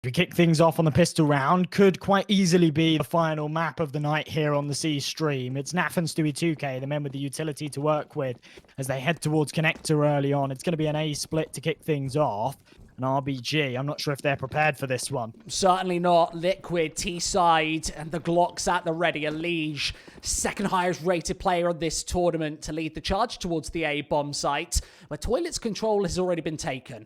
We kick things off on the pistol round. Could quite easily be the final map of the night here on the C stream. It's Naf and Stewie 2K, the men with the utility to work with, as they head towards Connector early on. It's going to be an A split to kick things off. An RBG, I'm not sure if they're prepared for this one. Certainly not. Liquid, T-side, and the Glocks at the ready. A Liege, second highest rated player of this tournament to lead the charge towards the A bomb site, where Toilet's control has already been taken.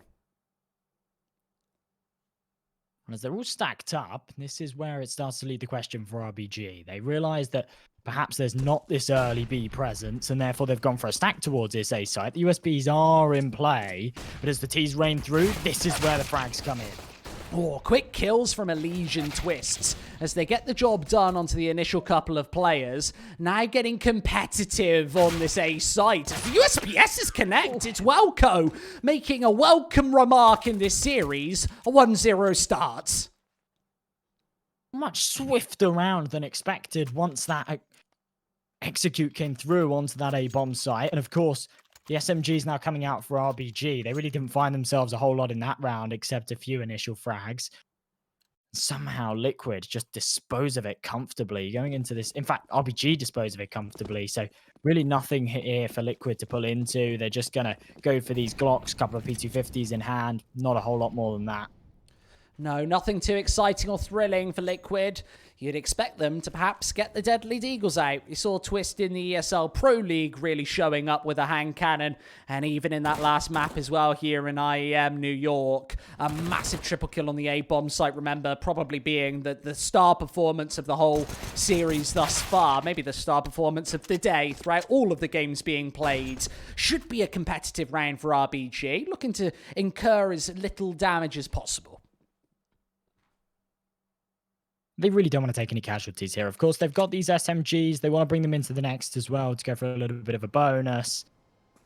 As they're all stacked up, this is where it starts to lead the question for RBG. They realize that perhaps there's not this early B presence, and therefore they've gone for a stack towards this A site. The USBs are in play, but as the T's rain through, this is where the frags come in. Oh, quick kills from Elysian Twists as they get the job done onto the initial couple of players. Now getting competitive on this A site. The USPS is connect. It's Welco making a welcome remark in this series. A 1-0 start. Much swifter round than expected once that execute came through onto that A bomb site. And of course, the SMGs now coming out for RBG. They really didn't find themselves a whole lot in that round, except a few initial frags. Somehow Liquid just dispose of it comfortably going into this. In fact, RBG dispose of it comfortably. So really nothing here for Liquid to pull into. They're just going to go for these Glocks, couple of P250s in hand. Not a whole lot more than that. No, nothing too exciting or thrilling for Liquid. You'd expect them to perhaps get the Deadly Deagles out. You saw Twist in the ESL Pro League really showing up with a hand cannon, and even in that last map as well here in IEM New York. A massive triple kill on the A-bomb site, remember, probably being the star performance of the whole series thus far. Maybe the star performance of the day throughout all of the games being played. Should be a competitive round for RBG, looking to incur as little damage as possible. They really don't want to take any casualties here. Of course, they've got these SMGs. They want to bring them into the next as well to go for a little bit of a bonus.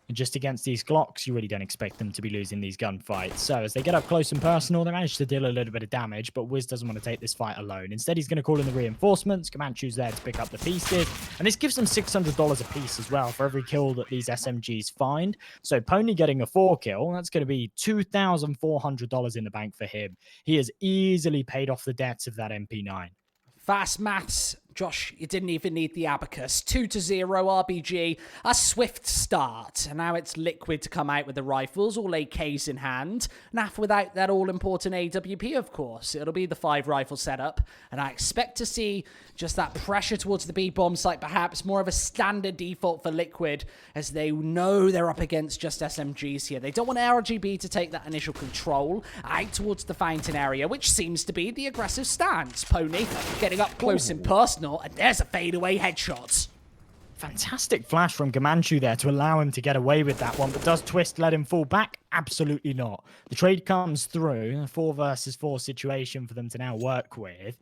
And just against these Glocks, you really don't expect them to be losing these gunfights. So as they get up close and personal, they manage to deal a little bit of damage, but Wiz doesn't want to take this fight alone. Instead, he's going to call in the reinforcements. Comanchu's there to pick up the pieces. And this gives them $600 a piece as well for every kill that these SMGs find. So Pony getting a 4 kill, that's going to be $2,400 in the bank for him. He has easily paid off the debts of that MP9. Fast maths, Josh, you didn't even need the abacus. 2-0 RBG, a swift start. And now it's Liquid to come out with the rifles, all AKs in hand. Naf without that all-important AWP, of course. It'll be the 5-rifle setup. And I expect to see just that pressure towards the B-bomb site, perhaps more of a standard default for Liquid, as they know they're up against just SMGs here. They don't want RGB to take that initial control out towards the fountain area, which seems to be the aggressive stance. Pony getting up close and personal, and there's a fadeaway headshot. Fantastic flash from Comanchu there to allow him to get away with that one, but does Twist let him fall back? Absolutely not. The trade comes through, a 4 versus 4 situation for them to now work with.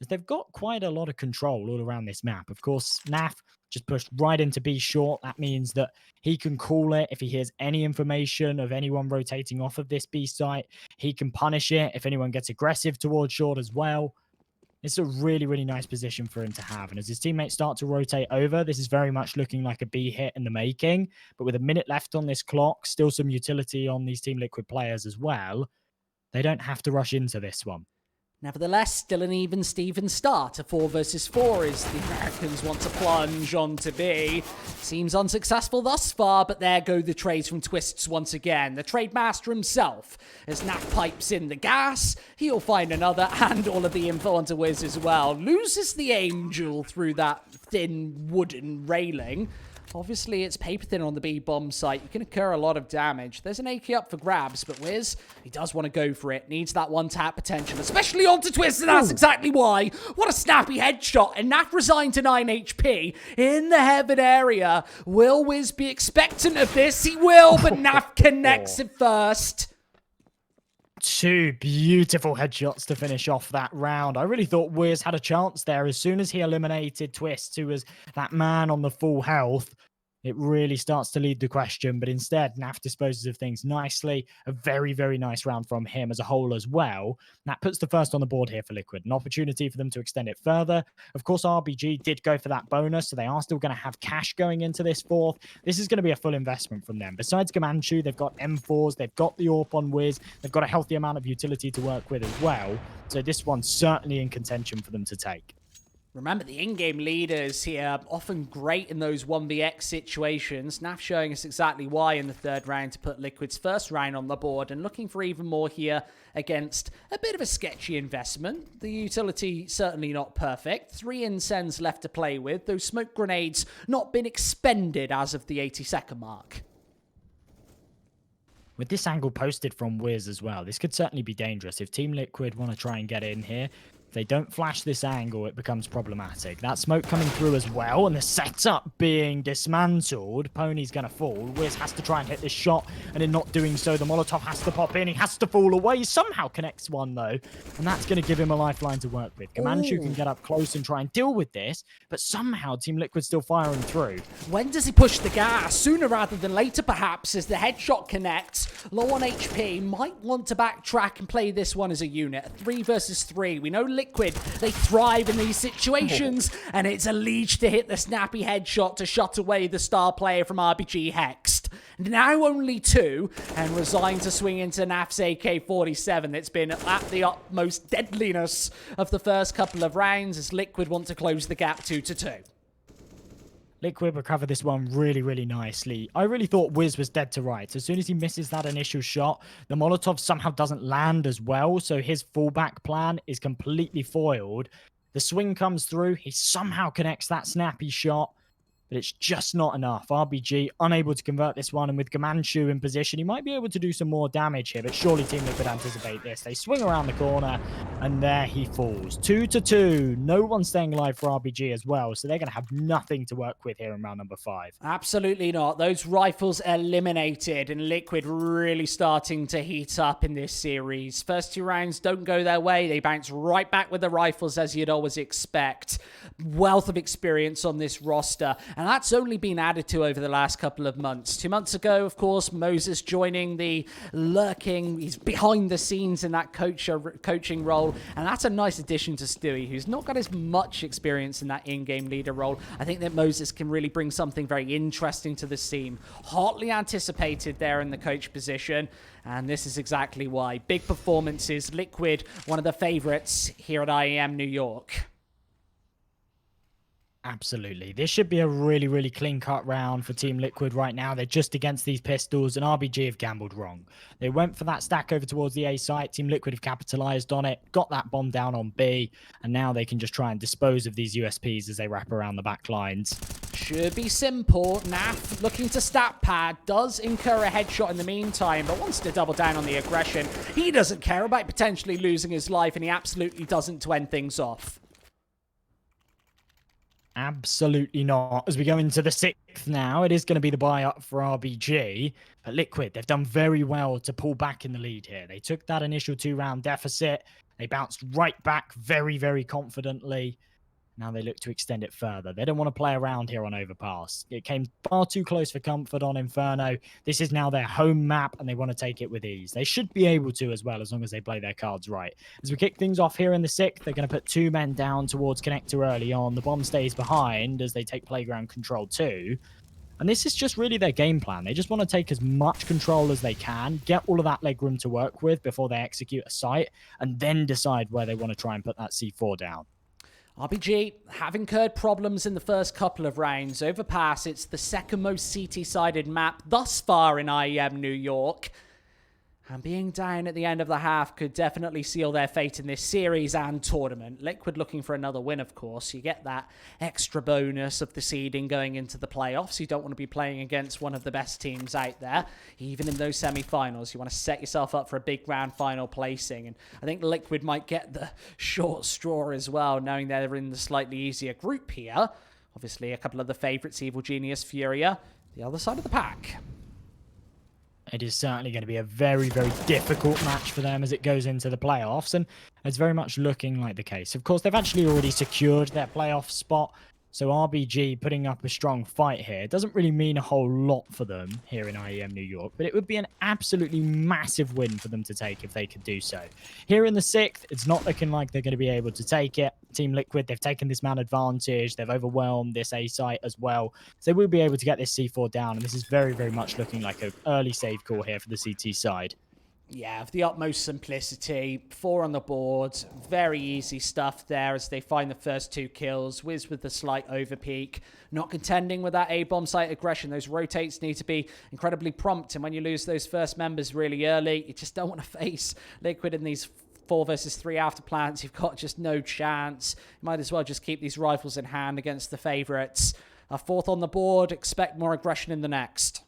They've got quite a lot of control all around this map. Of course, Naf just pushed right into B short. That means that he can call it if he hears any information of anyone rotating off of this B site. He can punish it if anyone gets aggressive towards short as well. It's a really, really nice position for him to have. And as his teammates start to rotate over, this is very much looking like a B hit in the making. But with a minute left on this clock, still some utility on these Team Liquid players as well. They don't have to rush into this one. Nevertheless, still an even Steven start. A 4 versus 4 as the Americans want to plunge onto B. Seems unsuccessful thus far, but there go the trades from Twists once again. The trade master himself, as Naf pipes in the gas, he'll find another, and all of the info onto Wiz as well. Loses the Angel through that thin wooden railing. Obviously, it's paper thin on the B-bomb site. You can incur a lot of damage. There's an AK up for grabs, but Wiz, he does want to go for it. Needs that one-tap potential, especially onto Twist, and that's exactly why. What a snappy headshot, and Naf resigned to 9 HP in the heaven area. Will Wiz be expectant of this? He will, but Naf connects it first. 2 beautiful headshots to finish off that round. I really thought Wiz had a chance there as soon as he eliminated Twist, who was that man on the full health. It really starts to lead the question, but instead, Naf disposes of things nicely. A very, very nice round from him as a whole as well. That puts the first on the board here for Liquid. An opportunity for them to extend it further. Of course, RBG did go for that bonus, so they are still going to have cash going into this fourth. This is going to be a full investment from them. Besides Gamanchu, they've got M4s, they've got the AWP on Wiz, they've got a healthy amount of utility to work with as well. So this one's certainly in contention for them to take. Remember, the in-game leaders here, often great in those 1vx situations. Naf showing us exactly why in the third round to put Liquid's first round on the board, and looking for even more here against a bit of a sketchy investment. The utility certainly not perfect. 3 incens left to play with. Those smoke grenades not been expended as of the 80-second mark. With this angle posted from Wiz as well, this could certainly be dangerous. If Team Liquid want to try and get in here, if they don't flash this angle, it becomes problematic. That smoke coming through as well, and the setup being dismantled. Pony's going to fall. Wiz has to try and hit this shot, and in not doing so, the Molotov has to pop in. He has to fall away. He somehow connects one, though, and that's going to give him a lifeline to work with. Gamanchu can get up close and try and deal with this, but somehow Team Liquid's still firing through. When does he push the gas? Sooner rather than later, perhaps, as the headshot connects. Low on HP, might want to backtrack and play this one as a unit. 3 versus 3. We know Liquid, they thrive in these situations, and it's a leech to hit the snappy headshot to shut away the star player from RBG Hexed. Now only 2, and resigned to swing into Naf's AK-47 that's been at the utmost deadliness of the first couple of rounds, as Liquid want to close the gap 2-2. Liquid recover this one really, really nicely. I really thought Wiz was dead to rights. As soon as he misses that initial shot, the Molotov somehow doesn't land as well, so his fallback plan is completely foiled. The swing comes through, he somehow connects that snappy shot, but it's just not enough. RBG unable to convert this one, and with Gamanchu in position, he might be able to do some more damage here, but surely Team Liquid anticipate this. They swing around the corner, and there he falls. 2-2. No one staying alive for RBG as well, so they're going to have nothing to work with here in round number 5. Absolutely not. Those rifles eliminated, and Liquid really starting to heat up in this series. First 2 rounds don't go their way. They bounce right back with the rifles, as you'd always expect. Wealth of experience on this roster, and that's only been added to over the last couple of months. 2 months ago, of course, Moses joining the lurking, he's behind the scenes in that coaching role, and that's a nice addition to Stewie, who's not got as much experience in that in-game leader role. I think that Moses can really bring something very interesting to this team. Hotly anticipated there in the coach position, and this is exactly why. Big performances, Liquid, one of the favorites here at IEM New York. Absolutely. This should be a really, really clean-cut round for Team Liquid right now. They're just against these pistols, and RBG have gambled wrong. They went for that stack over towards the A site. Team Liquid have capitalized on it, got that bomb down on B, and now they can just try and dispose of these USPs as they wrap around the back lines. Should be simple. Naf looking to stat pad, does incur a headshot in the meantime, but wants to double down on the aggression. He doesn't care about potentially losing his life, and he absolutely doesn't to end things off. Absolutely not. As we go into the 6th now, it is going to be the buy up for RBG. But Liquid, they've done very well to pull back in the lead here. They took that initial 2-round deficit. They bounced right back very, very confidently. Now they look to extend it further. They don't want to play around here on Overpass. It came far too close for comfort on Inferno. This is now their home map, and they want to take it with ease. They should be able to as well, as long as they play their cards right. As we kick things off here in the 6th, they're going to put 2 men down towards Connector early on. The bomb stays behind as they take playground control too. And this is just really their game plan. They just want to take as much control as they can, get all of that legroom to work with before they execute a site, and then decide where they want to try and put that C4 down. RBG have incurred problems in the first couple of rounds. Overpass, it's the second most CT-sided map thus far in IEM New York. And being down at the end of the half could definitely seal their fate in this series and tournament. Liquid looking for another win, of course. You get that extra bonus of the seeding going into the playoffs. You don't want to be playing against one of the best teams out there. Even in those semi-finals, you want to set yourself up for a big grand final placing. And I think Liquid might get the short straw as well, knowing they're in the slightly easier group here. Obviously, a couple of the favourites, Evil Genius, Furia, the other side of the pack. It is certainly going to be a very, very difficult match for them as it goes into the playoffs, and it's very much looking like the case. Of course, they've actually already secured their playoff spot, So RBG putting up a strong fight here doesn't really mean a whole lot for them here in IEM New York, but it would be an absolutely massive win for them to take if they could do so. Here in the 6th, it's not looking like they're going to be able to take it. Team Liquid, they've taken this man advantage. They've overwhelmed this A site as well. So they will be able to get this C4 down, and this is very, very much looking like an early save call here for the CT side. Yeah, of the utmost simplicity. 4 on the board. Very easy stuff there as they find the first 2 kills. Wiz with the slight overpeak. Not contending with that A-bomb site aggression. Those rotates need to be incredibly prompt. And when you lose those first members really early, you just don't want to face Liquid in these 4 versus 3 after plants. You've got just no chance. You might as well just keep these rifles in hand against the favorites. 4th on the board. Expect more aggression in the next.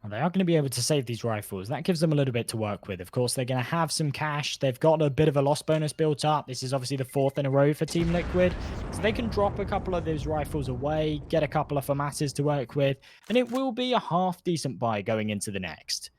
Well, they are going to be able to save these rifles. That gives them a little bit to work with. Of course, they're going to have some cash. They've got a bit of a loss bonus built up. This is obviously the 4th in a row for Team Liquid. So they can drop a couple of those rifles away, get a couple of FAMASs to work with, and it will be a half-decent buy going into the next.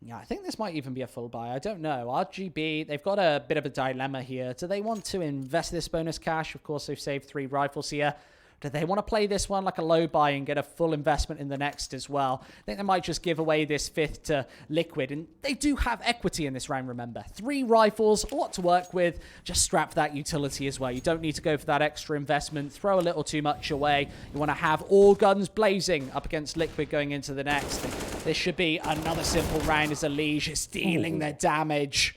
Yeah, I think this might even be a full buy. I don't know. RGB, they've got a bit of a dilemma here. Do they want to invest this bonus cash? Of course, they've saved 3 rifles here. Do they want to play this one like a low buy and get a full investment in the next as well? I think they might just give away this 5th to Liquid. And they do have equity in this round, remember. 3 rifles, a lot to work with. Just strap that utility as well. You don't need to go for that extra investment. Throw a little too much away. You want to have all guns blazing up against Liquid going into the next. And this should be another simple round as Elige is stealing their damage.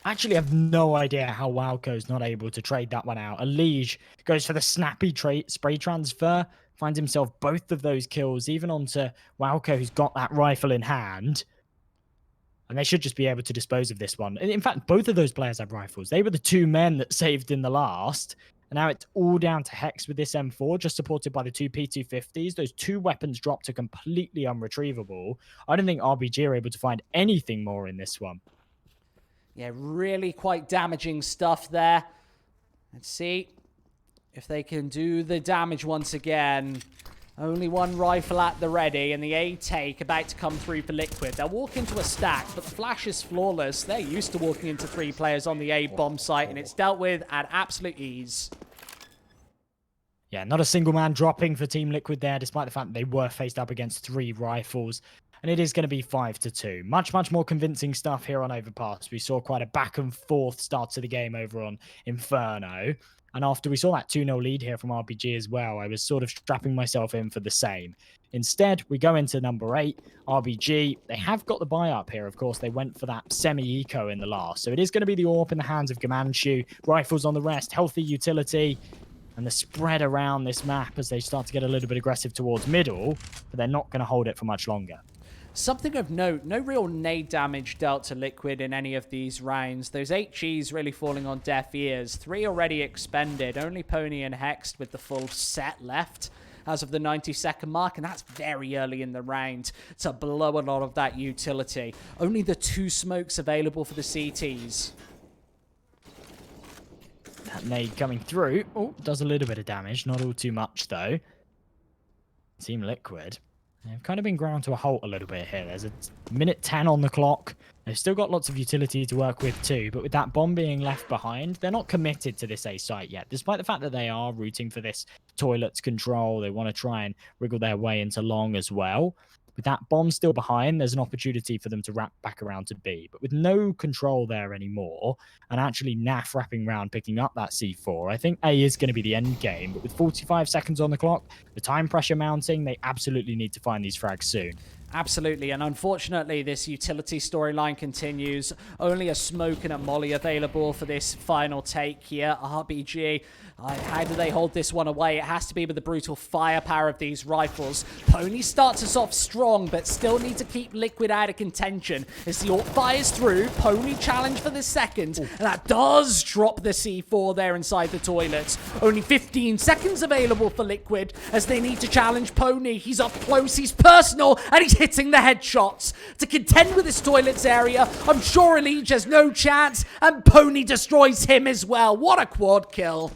I actually have no idea how Wildco's not able to trade that one out. Elige goes for the snappy spray transfer, finds himself both of those kills, even onto Wildco, who's got that rifle in hand. And they should just be able to dispose of this one. In fact, both of those players have rifles. They were the 2 men that saved in the last. And now it's all down to Hex with this M4, just supported by the 2 P250s. Those 2 weapons dropped are completely unretrievable. I don't think RBG are able to find anything more in this one. Yeah, really quite damaging stuff there. Let's see if they can do the damage once again. Only 1 rifle at the ready, and the A-take about to come through for Liquid. They'll walk into a stack, but the flash is flawless. They're used to walking into 3 players on the A-bomb site, and it's dealt with at absolute ease. Yeah, not a single man dropping for Team Liquid there, despite the fact that they were faced up against 3 rifles. And it is going to be 5-2. Much, much more convincing stuff here on Overpass. We saw quite a back and forth start to the game over on Inferno. And after we saw that 2-0 lead here from RBG as well, I was sort of strapping myself in for the same. Instead, we go into number 8, RBG. They have got the buy up here, of course. They went for that semi-eco in the last. So it is going to be the AWP in the hands of Gamanchu. Rifles on the rest, healthy utility. And the spread around this map as they start to get a little bit aggressive towards middle. But they're not going to hold it for much longer. Something of note, no real nade damage dealt to Liquid in any of these rounds. Those HGs really falling on deaf ears. 3 already expended, only Pony and Hext with the full set left as of the 90-second mark, and that's very early in the round to blow a lot of that utility. Only the 2 smokes available for the CTs. That nade coming through. Oh, does a little bit of damage, not all too much though. Team Liquid. They've kind of been ground to a halt a little bit here. There's a minute 10 on the clock. They've still got lots of utility to work with too, but with that bomb being left behind, they're not committed to this A site yet, despite the fact that they are rooting for this toilets control. They want to try and wriggle their way into long as well. With that bomb still behind, there's an opportunity for them to wrap back around to B. But with no control there anymore, and actually NAF wrapping around picking up that C4, I think A is going to be the end game. But with 45 seconds on the clock, the time pressure mounting, they absolutely need to find these frags soon. Absolutely, and unfortunately this utility storyline continues. Only a smoke and a molly available for this final take here. RBG, how do they hold this one away? It has to be with the brutal firepower of these rifles. Pony starts us off strong, but still need to keep Liquid out of contention. As the AWP fires through, Pony challenge for the second, and that does drop the C4 there inside the toilets. Only 15 seconds available for Liquid as they need to challenge Pony. He's up close, he's personal, and he's hitting the headshots. To contend with this toilets area, I'm sure Elige has no chance, and Pony destroys him as well. What a quad kill.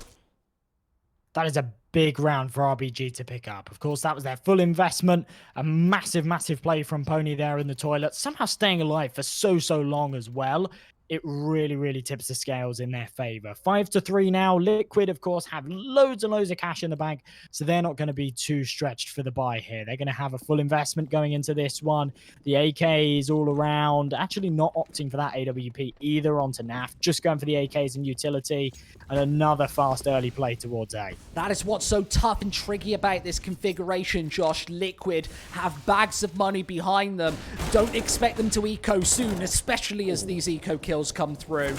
That is a big round for RBG to pick up. Of course, that was their full investment. A massive, massive play from Pony there in the toilet. Somehow staying alive for so long as well. It really, really tips the scales in their favor. 5-3 now. Liquid, of course, have loads and loads of cash in the bank, so they're not going to be too stretched for the buy here. They're going to have a full investment going into this one. The AKs all around, actually not opting for that AWP either onto NAF, just going for the AKs and utility, and another fast early play towards A. That is what's so tough and tricky about this configuration, Josh. Liquid have bags of money behind them. Don't expect them to eco soon, especially as these eco kills come through.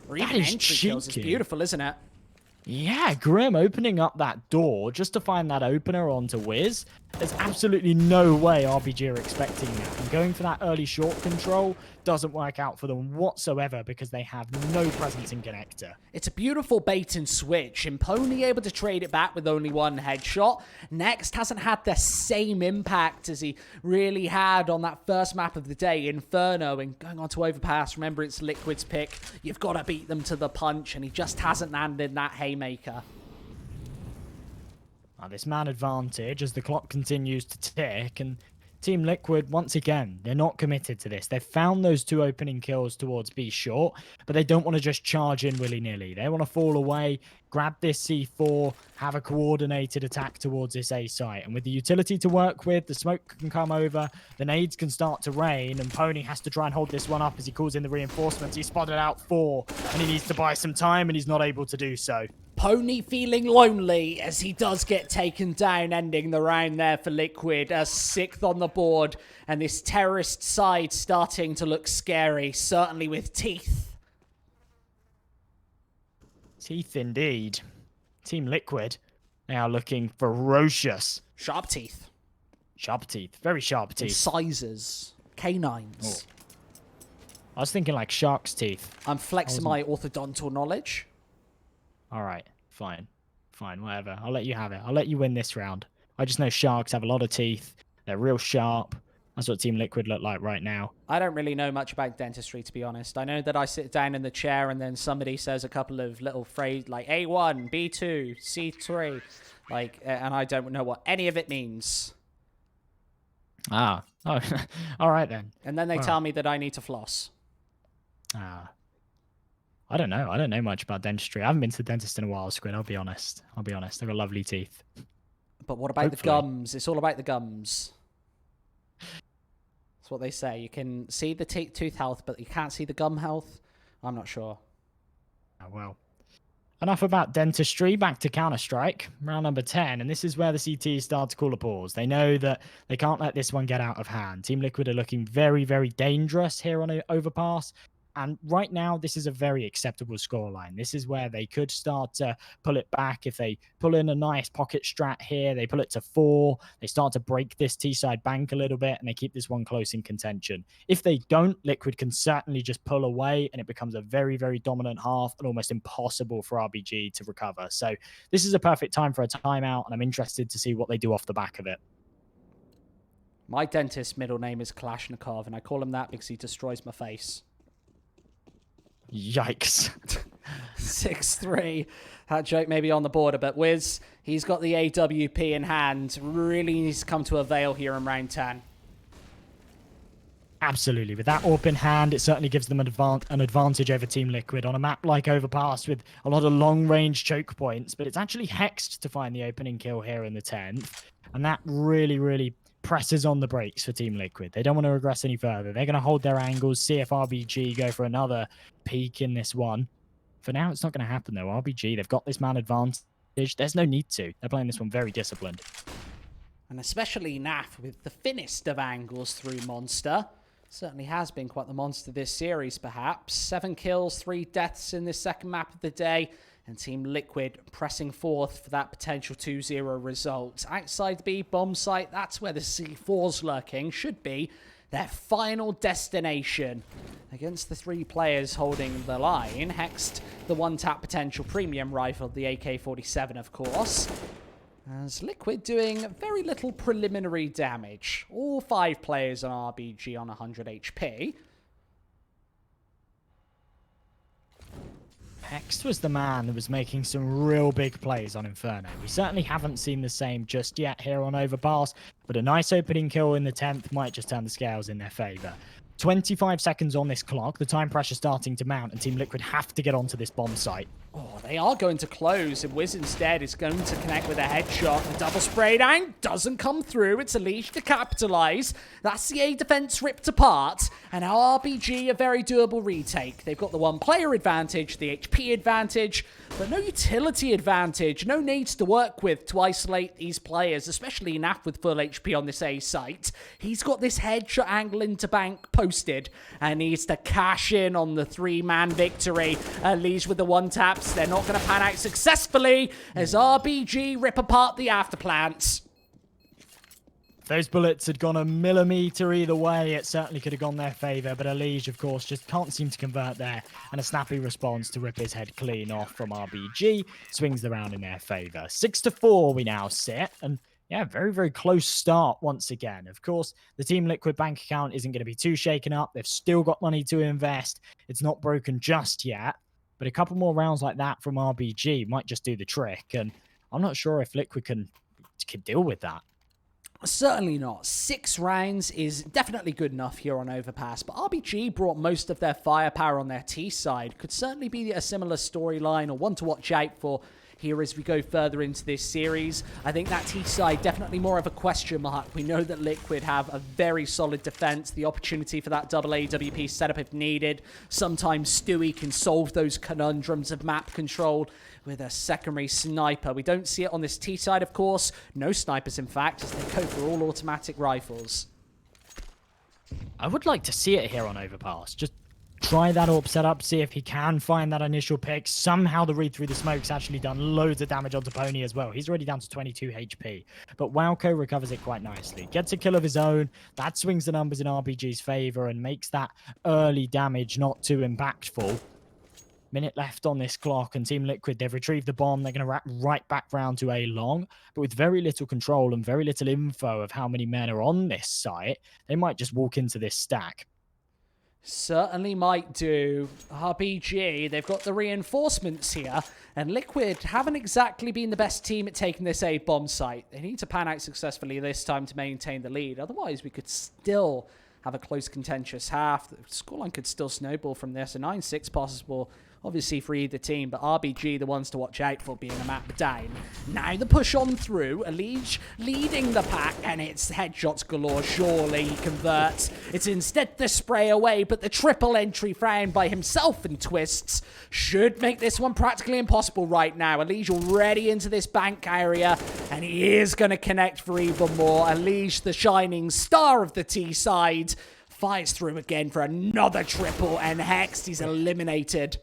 Or even entry kills. It's beautiful, isn't it? Yeah, Grim opening up that door just to find that opener onto Wiz. There's absolutely no way RBG are expecting that. And going for that early short control doesn't work out for them whatsoever because they have no presence in connector. It's a beautiful bait and switch, and Pony able to trade it back with only one headshot. Next hasn't had the same impact as he really had on that first map of the day, Inferno, and going on to Overpass. Remember, it's Liquid's pick. You've got to beat them to the punch, and he just hasn't landed that haymaker. Now, this man advantage as the clock continues to tick, and Team Liquid, once again, they're not committed to this. They've found those 2 opening kills towards B short, but they don't want to just charge in willy-nilly. They want to fall away, grab this C4, have a coordinated attack towards this A site. And with the utility to work with, the smoke can come over, the nades can start to rain, and Pony has to try and hold this one up as he calls in the reinforcements. He spotted out 4, and he needs to buy some time, and he's not able to do so. Pony feeling lonely as he does get taken down, ending the round there for Liquid. 6th on the board, and this terrorist side starting to look scary, certainly with teeth. Teeth indeed. Team Liquid, they are looking ferocious. Sharp teeth. Sharp teeth. Very sharp teeth. Incisors. Canines. Oh. I was thinking like shark's teeth. I'm flexing my orthodontal knowledge. All right, fine, whatever. I'll let you have it. I'll let you win this round. I just know sharks have a lot of teeth. They're real sharp. That's what Team Liquid look like right now. I don't really know much about dentistry, to be honest. I know that I sit down in the chair and then somebody says a couple of little phrases like A1, B2, C3, like, and I don't know what any of it means. Ah, oh, all right then. And then they tell me that I need to floss. Ah. I don't know. I don't know much about dentistry. I haven't been to the dentist in a while, Squid. I'll be honest. I've got lovely teeth. But what about the gums? It's all about the gums. That's what they say. You can see the tooth health, but you can't see the gum health. I'm not sure. Oh, well. Enough about dentistry. Back to Counter-Strike. Round number 10. And this is where the CT start to call a pause. They know that they can't let this one get out of hand. Team Liquid are looking very, very dangerous here on Overpass. And right now, this is a very acceptable scoreline. This is where they could start to pull it back. If they pull in a nice pocket strat here, they pull it to 4. They start to break this T-side bank a little bit, and they keep this one close in contention. If they don't, Liquid can certainly just pull away, and it becomes a very, very dominant half and almost impossible for RBG to recover. So this is a perfect time for a timeout, and I'm interested to see what they do off the back of it. My dentist's middle name is Kalashnikov, and I call him that because he destroys my face. Yikes. 6-3. That joke may be on the border, but Wiz, he's got the AWP in hand. Really needs to come to avail here in round 10. Absolutely. With that AWP in hand, it certainly gives them an advantage over Team Liquid on a map like Overpass with a lot of long-range choke points, but it's actually hexed to find the opening kill here in the 10th, and that really, really presses on the brakes for Team Liquid. They don't want to regress any further. They're going to hold their angles, see if RBG go for another peek in this one. For now, it's not going to happen, though. RBG, they've got this man advantage. There's no need to. They're playing this one very disciplined. And especially NAF with the thinnest of angles through Monster. Certainly has been quite the monster this series, perhaps. 7 kills, 3 deaths in this second map of the day. And Team Liquid pressing forth for that potential 2-0 result. Outside B bomb site, that's where the C4's lurking. Should be their final destination. Against the 3 players holding the line. Hexed the one-tap potential premium rifle, the AK-47, of course. As Liquid doing very little preliminary damage. All 5 players on RBG on 100 HP. Hext was the man that was making some real big plays on Inferno. We certainly haven't seen the same just yet here on Overpass, but a nice opening kill in the 10th might just turn the scales in their favor. 25 seconds on this clock, the time pressure starting to mount, and Team Liquid have to get onto this bomb site. Oh, they are going to close, and Wiz instead is going to connect with a headshot. The double spray down doesn't come through. It's Unleash to capitalize. That's the A defense ripped apart, and now RBG a very doable retake. They've got the one player advantage, the HP advantage, but no utility advantage. No needs to work with to isolate these players, especially Naf with full HP on this A site. He's got this headshot angle into bank posted, and needs to cash in on the 3-man victory. Unleash with the one taps. They're not going to pan out successfully as RBG rip apart the afterplants. If those bullets had gone a millimeter either way, it certainly could have gone their favor, but Elige, of course, just can't seem to convert there, and a snappy response to rip his head clean off from RBG swings the round in their favor. 6-4 we now sit, and yeah, very, very close start once again. Of course, the Team Liquid bank account isn't going to be too shaken up. They've still got money to invest. It's not broken just yet, but a couple more rounds like that from RBG might just do the trick, and I'm not sure if Liquid can deal with that. Certainly not. 6 rounds is definitely good enough here on Overpass, but RBG brought most of their firepower on their T side. Could certainly be a similar storyline or one to watch out for here as we go further into this series. I think that T side definitely more of a question mark. We know that Liquid have a very solid defense, the opportunity for that double AWP setup if needed. Sometimes Stewie can solve those conundrums of map control with a secondary sniper. We don't see it on this T side, of course. No snipers, in fact, as they go for all automatic rifles. I would like to see it here on Overpass. Just try that AWP setup, see if he can find that initial pick. Somehow the read through the smoke's actually done loads of damage onto Pony as well. He's already down to 22 HP. But Wowco recovers it quite nicely. Gets a kill of his own. That swings the numbers in RBG's favor and makes that early damage not too impactful. Minute left on this clock, and Team Liquid, they've retrieved the bomb. They're going to wrap right back round to A long, but with very little control and very little info of how many men are on this site, they might just walk into this stack. Certainly might do. RBG, they've got the reinforcements here, and Liquid haven't exactly been the best team at taking this A bomb site. They need to pan out successfully this time to maintain the lead. Otherwise, we could still have a close contentious half. The scoreline could still snowball from this. A 9-6 possible, obviously, for either team, but RBG the ones to watch out for being a map down. Now the push on through, Elige leading the pack, and it's headshots galore. Surely he converts. It's instead the spray away, but the triple entry found by himself and Twists should make this one practically impossible right now. Elige already into this bank area, and he is going to connect for even more. Elige, the shining star of the T side, fires through again for another triple, and Hext is eliminated.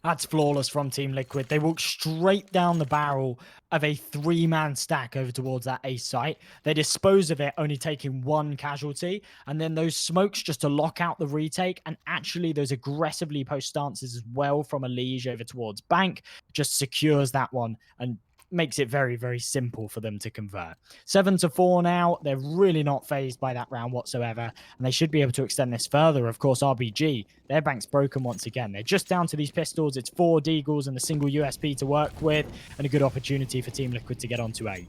That's flawless from Team Liquid. They walk straight down the barrel of a 3-man stack over towards that A site. They dispose of it, only taking 1 casualty. And then those smokes just to lock out the retake. And actually those aggressively post stances as well from Elige over towards Bank just secures that one and makes it very, very simple for them to convert. 7-4 now. They're really not phased by that round whatsoever, and they should be able to extend this further. Of course, RBG, their bank's broken once again. They're just down to these pistols. It's 4 Deagles and a single USP to work with, and a good opportunity for Team Liquid to get onto A.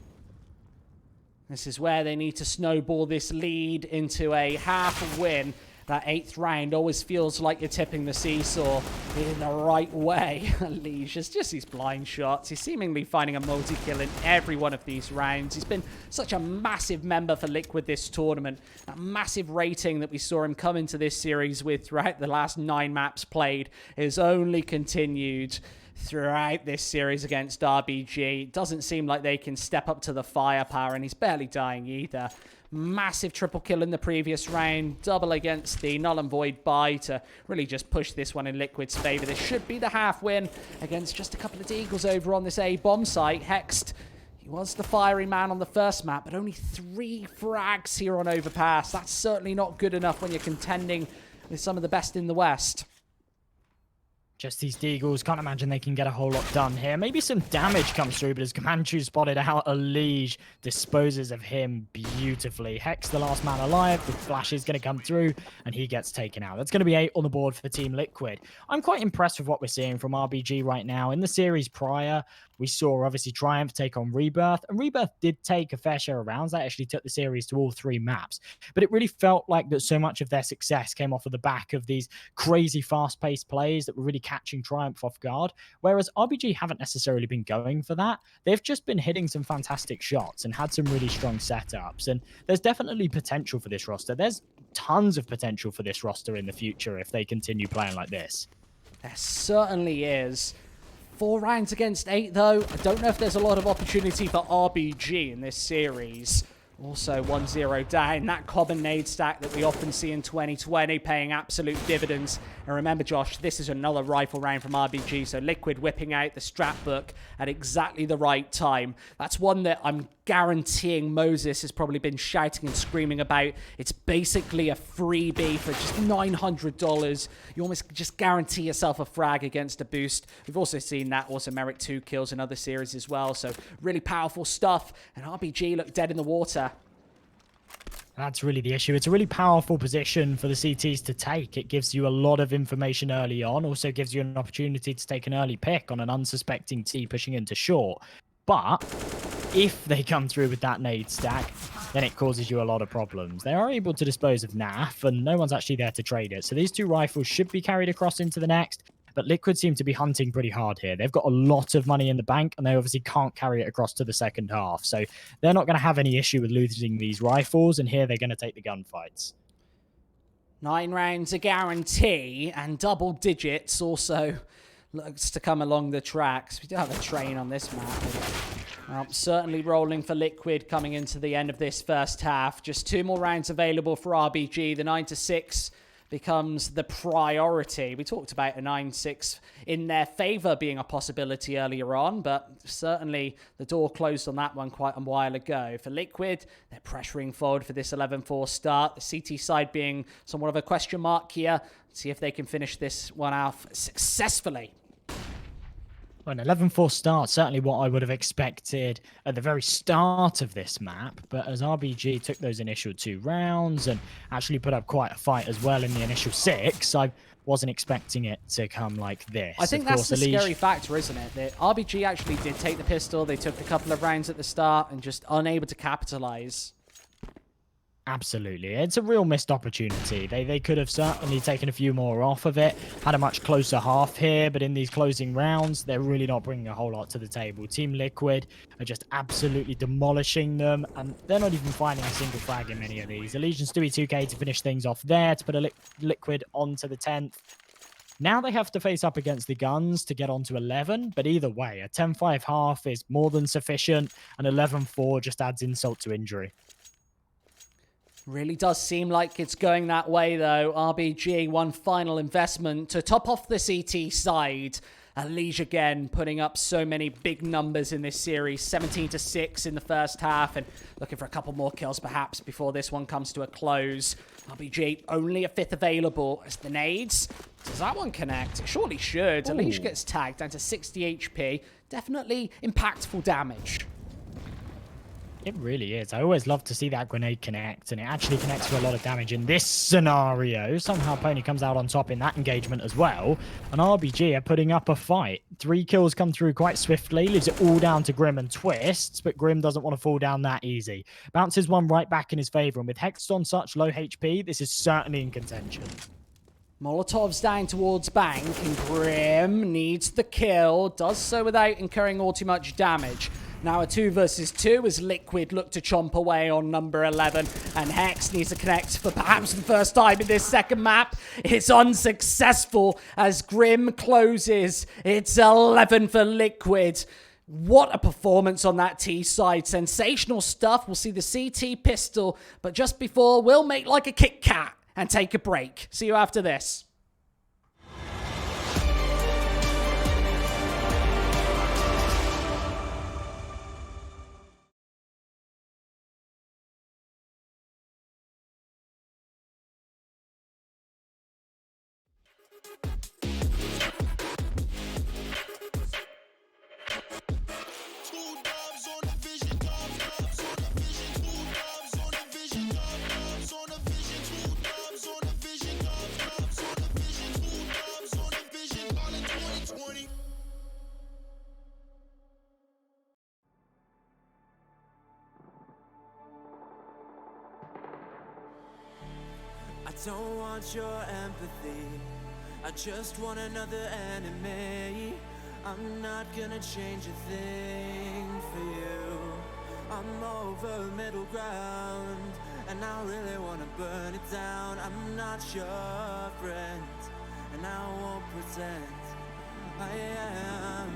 This is where they need to snowball this lead into a half win. That 8th round always feels like you're tipping the seesaw in the right way. Elige, it's just these blind shots. He's seemingly finding a multi-kill in every one of these rounds. He's been such a massive member for Liquid this tournament. That massive rating that we saw him come into this series with throughout the last 9 maps played is only continued throughout this series against RBG. It doesn't seem like they can step up to the firepower, and he's barely dying either. Massive triple kill in the previous round. Double against the Null and Void buy to really just push this one in Liquid's favor. This should be the half win against just a couple of Deagles over on this A bomb site. Hext, he was the fiery man on the first map, but only 3 frags here on Overpass. That's certainly not good enough when you're contending with some of the best in the West. Just these Deagles, can't imagine they can get a whole lot done here. Maybe some damage comes through, but as Gamanchu spotted out, Lige disposes of him beautifully. Hex, the last man alive, the flash is going to come through, and he gets taken out. That's going to be 8 on the board for Team Liquid. I'm quite impressed with what we're seeing from RBG right now. In the series prior, we saw obviously Triumph take on Rebirth, and Rebirth did take a fair share of rounds. They actually took the series to all 3 maps, but it really felt like that so much of their success came off of the back of these crazy fast-paced plays that were really catching Triumph off guard, whereas RBG haven't necessarily been going for that. They've just been hitting some fantastic shots and had some really strong setups, and there's definitely potential for this roster. There's tons of potential for this roster in the future if they continue playing like this. There certainly is. 4 rounds against 8, though. I don't know if there's a lot of opportunity for RBG in this series. Also 1-0 down. That common nade stack that we often see in 2020 paying absolute dividends. And remember, Josh, this is another rifle round from RBG, so Liquid whipping out the strap book at exactly the right time. That's one that I'm guaranteeing Moses has probably been shouting and screaming about. It's basically a freebie for just $900. You almost just guarantee yourself a frag against a boost. We've also seen that also merit 2 kills in other series as well, so really powerful stuff. And RBG look dead in the water. That's really the issue. It's a really powerful position for the CTs to take. It gives you a lot of information early on, also gives you an opportunity to take an early pick on an unsuspecting T pushing into short. But if they come through with that nade stack, then it causes you a lot of problems. They are able to dispose of NAF, and no one's actually there to trade it. So these 2 rifles should be carried across into the next. But Liquid seem to be hunting pretty hard here. They've got a lot of money in the bank, and they obviously can't carry it across to the second half. So they're not going to have any issue with losing these rifles, and here they're going to take the gunfights. 9 rounds a guarantee, and double digits also looks to come along the tracks. We do have a train on this map. Certainly rolling for Liquid coming into the end of this first half. Just 2 more rounds available for RBG. The 9-6 becomes the priority. We talked about a 9-6 in their favor being a possibility earlier on, but certainly the door closed on that one quite a while ago. For Liquid, they're pressuring forward for this 11-4 start. The CT side being somewhat of a question mark here. Let's see if they can finish this one off successfully. Well, an 11-4 start, certainly what I would have expected at the very start of this map, but as RBG took those initial 2 rounds and actually put up quite a fight as well in the initial 6, I wasn't expecting it to come like this. I think that's the scary factor, isn't it? That RBG actually did take the pistol, they took a couple of rounds at the start and just unable to capitalize. Absolutely. It's a real missed opportunity. They could have certainly taken a few more off of it, had a much closer half here, but in these closing rounds, they're really not bringing a whole lot to the table. Team Liquid are just absolutely demolishing them, and they're not even finding a single frag in many of these. Allegiance Stewie 2K to finish things off there, to put a Liquid onto the 10th. Now they have to face up against the guns to get onto 11, but either way, a 10-5 half is more than sufficient, and 11-4 just adds insult to injury. Really does seem like it's going that way, though. RBG, one final investment to top off the CT side. Lige again putting up so many big numbers in this series. 17-6 in the first half, and looking for a couple more kills perhaps before this one comes to a close. RBG only a 5th available as the nades. Does that one connect? It surely should. Lige gets tagged down to 60 HP. Definitely impactful damage. It really is. I always love to see that grenade connect, and it actually connects for a lot of damage in this scenario. Somehow Pony comes out on top in that engagement as well, and RBG are putting up a fight. 3 kills come through quite swiftly, leaves it all down to Grim and Twists, but Grim doesn't want to fall down that easy. Bounces one right back in his favor, and with Hex on such low HP, this is certainly in contention. Molotov's down towards Bank, and Grim needs the kill, does so without incurring all too much damage. Now a 2 versus 2 as Liquid look to chomp away on number 11, and Hex needs to connect for perhaps the first time in this second map. It's unsuccessful as Grim closes. It's 11 for Liquid. What a performance on that T side. Sensational stuff. We'll see the CT pistol, but just before, we'll make like a Kit Kat and take a break. See you after this. don't want your empathy, I just want another enemy. I'm not gonna change a thing for you. I'm over middle ground, and I really wanna burn it down. I'm not your friend, and I won't pretend I am.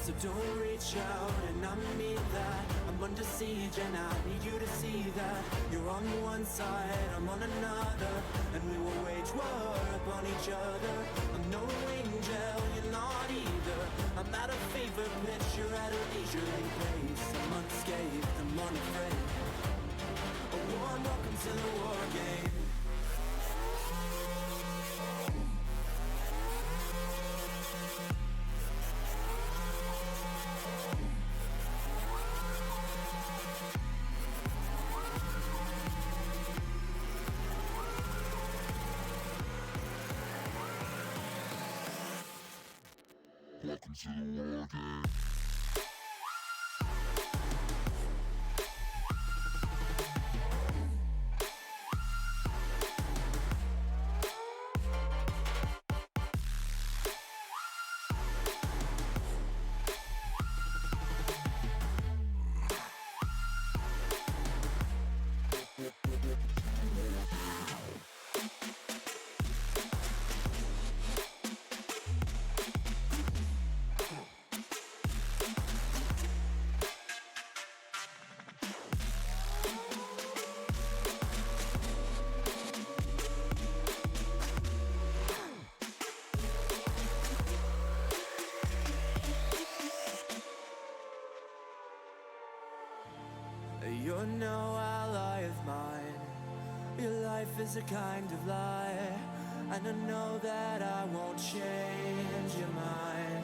So don't reach out, and I mean that. I'm under siege, and I need you to see that. You're on one side, I'm on another, and we will wage war upon each other. I'm no angel, you're not either. I'm at a fever pitch, you're at a leisurely pace. I'm unscathed, I'm unafraid. A warm welcome to the war game. Welcome to the war game. You're no ally of mine. Your life is a kind of lie, and I know that I won't change your mind.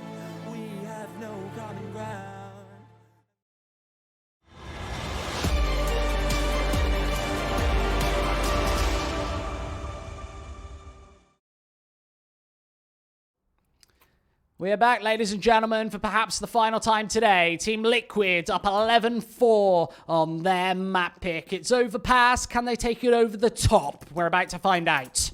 We have no common ground. We are back, ladies and gentlemen, for perhaps the final time today. Team Liquid up 11-4 on their map pick. It's Overpass. Can they take it over the top? We're about to find out.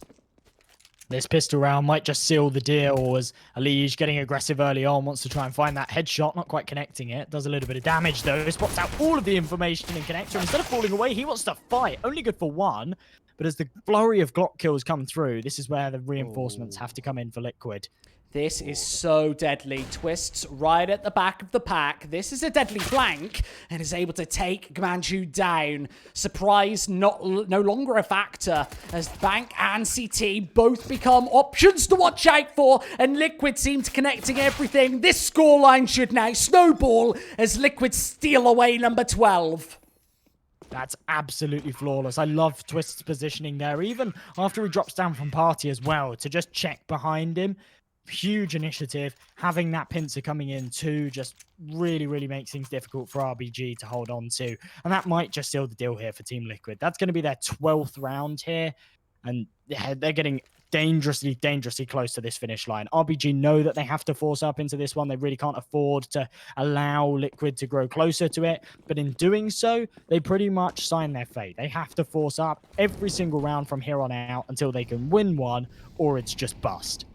This pistol round might just seal the deal, as Alige getting aggressive early on, wants to try and find that headshot, not quite connecting it. Does a little bit of damage though, spots out all of the information in connector. Instead of falling away, he wants to fight. Only good for one, but as the flurry of Glock kills come through, this is where the reinforcements have to come in for Liquid. This is so deadly. Twists right at the back of the pack. This is a deadly flank and is able to take Gamanchu down. Surprise no longer a factor as Bank and CT both become options to watch out for, and Liquid seems connecting everything. This scoreline should now snowball as Liquid steal away number 12. That's absolutely flawless. I love Twist's positioning there, even after he drops down from party as well, to just check behind him. Huge initiative. Having that pincer coming in too just really makes things difficult for RBG to hold on to. And that might just seal the deal here for Team Liquid. That's going to be their 12th round here. And yeah, they're getting dangerously close to this finish line. RBG know that they have to force up into this one. They really can't afford to allow Liquid to grow closer to it. But in doing so, they pretty much sign their fate. They have to force up every single round from here on out until they can win one, or it's just bust.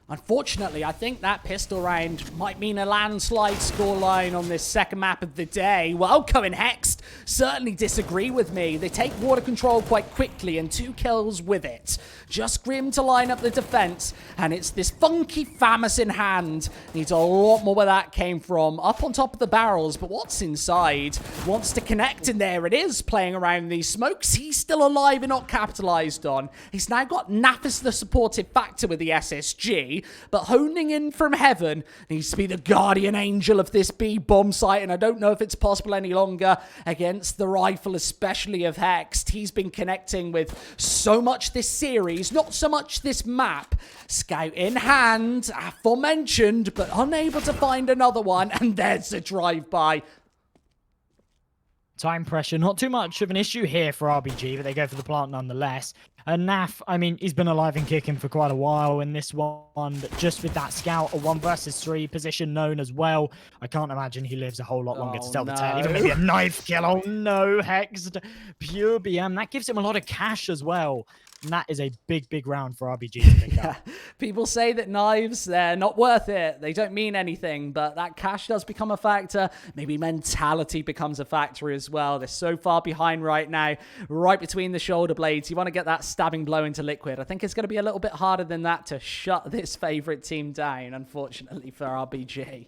Unfortunately, I think that pistol round might mean a landslide scoreline on this second map of the day. Well, Cohen Hexed certainly disagree with me. They take water control quite quickly and 2 kills with it. Just Grim to line up the defense, and it's this funky Famus in hand. Needs a lot more where that came from. Up on top of the barrels, but what's inside? Wants to connect, and there it is, playing around these smokes. He's still alive and not capitalized on. He's now got Nafis the supportive factor with the SSG, but honing in from heaven needs to be the guardian angel of this B bomb site, and I don't know if it's possible any longer against the rifle, especially of Hexed. He's been connecting with so much this series, not so much this map. Scout in hand, aforementioned, but unable to find another one, and there's a drive-by. Time pressure, not too much of an issue here for RBG, but they go for the plant nonetheless. And Naf, I mean, he's been alive and kicking for quite a while in this one, but just with that scout, a 1 versus 3 position known as well, I can't imagine he lives a whole lot longer to tell the tale. Even maybe a knife kill. Oh no, Hexed. Pure BM. That gives him a lot of cash as well. And that is a big, big round for RBG to pick up. People say that knives, they're not worth it. They don't mean anything, but that cash does become a factor. Maybe mentality becomes a factor as well. They're so far behind right now, right between the shoulder blades. You want to get that stabbing blow into Liquid. I think it's going to be a little bit harder than that to shut this favorite team down, unfortunately, for RBG.